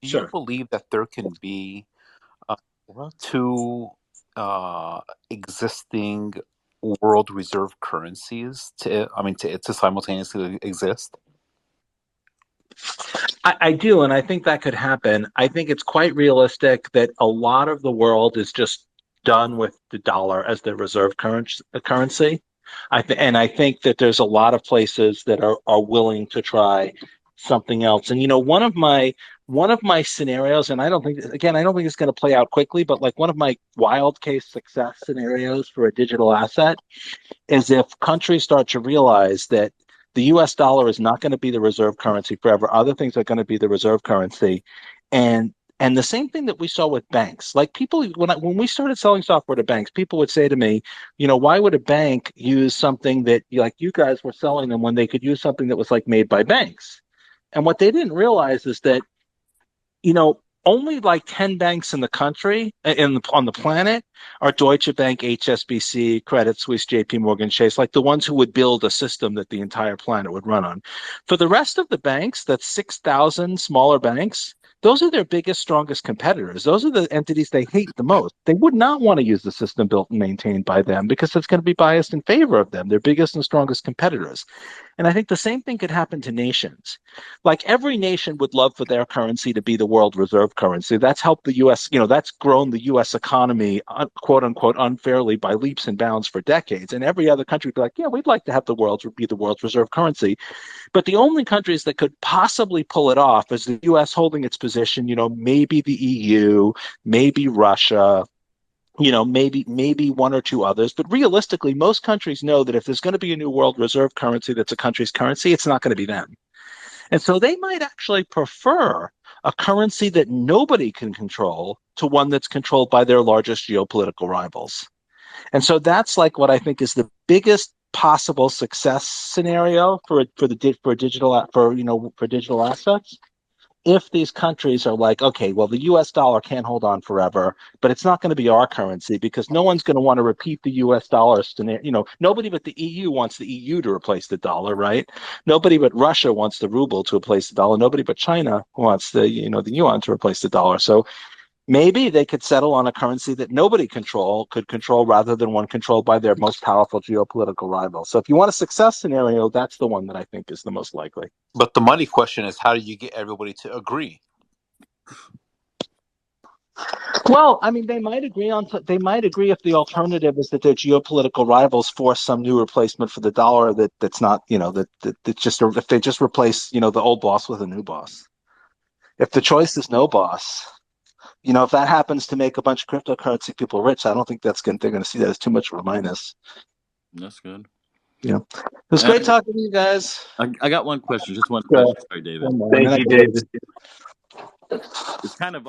do you Sure. believe that there can be uh, two existing world reserve currencies to simultaneously exist? I do, and I think that could happen. I think it's quite realistic that a lot of the world is just done with the dollar as their reserve currency. And I think that there's a lot of places that are willing to try something else. And one of my scenarios, and I don't think it's going to play out quickly, but like one of my wild case success scenarios for a digital asset is if countries start to realize that the US dollar is not going to be the reserve currency forever. Other things are going to be the reserve currency. And the same thing that we saw with banks. Like people when we started selling software to banks, people would say to me, why would a bank use something that like you guys were selling them when they could use something that was like made by banks? And what they didn't realize is that only like 10 banks in the country on the planet are Deutsche Bank, HSBC, Credit Suisse, JP Morgan Chase, like the ones who would build a system that the entire planet would run on. For the rest of the banks, that's 6,000 smaller banks. Those are their biggest, strongest competitors. Those are the entities they hate the most. They would not want to use the system built and maintained by them because it's going to be biased in favor of them, their biggest and strongest competitors. And I think the same thing could happen to nations. Like every nation would love for their currency to be the world reserve currency. That's helped the US, that's grown the US economy, quote unquote, unfairly by leaps and bounds for decades. And every other country would be like, yeah, we'd like to have the world be the world's reserve currency. But the only countries that could possibly pull it off is the US holding its position, maybe the EU, maybe Russia, maybe one or two others. But realistically, most countries know that if there's going to be a new world reserve currency that's a country's currency, it's not going to be them. And so they might actually prefer a currency that nobody can control to one that's controlled by their largest geopolitical rivals. And so that's like what I think is the biggest possible success scenario for digital for digital assets. If these countries are like, okay, well, the US dollar can't hold on forever, but it's not going to be our currency because no one's going to want to repeat the US dollar scenario. Nobody but the EU wants the EU to replace the dollar, right? Nobody but Russia wants the ruble to replace the dollar. Nobody but China wants the yuan to replace the dollar. So maybe they could settle on a currency that nobody could control rather than one controlled by their most powerful geopolitical rival. So if you want a success scenario, that's the one that I think is the most likely. But the money question is, how do you get everybody to agree? Well, I mean, they might agree if the alternative is that their geopolitical rivals force some new replacement for the dollar that's not, that just if they just replace, the old boss with a new boss. If the choice is no boss, if that happens to make a bunch of cryptocurrency people rich, I don't think they're going to see that as too much of a minus. That's good. Yeah, it was great talking to you guys. I got one question, just one question. Sorry, David. Thank you, David. It's kind of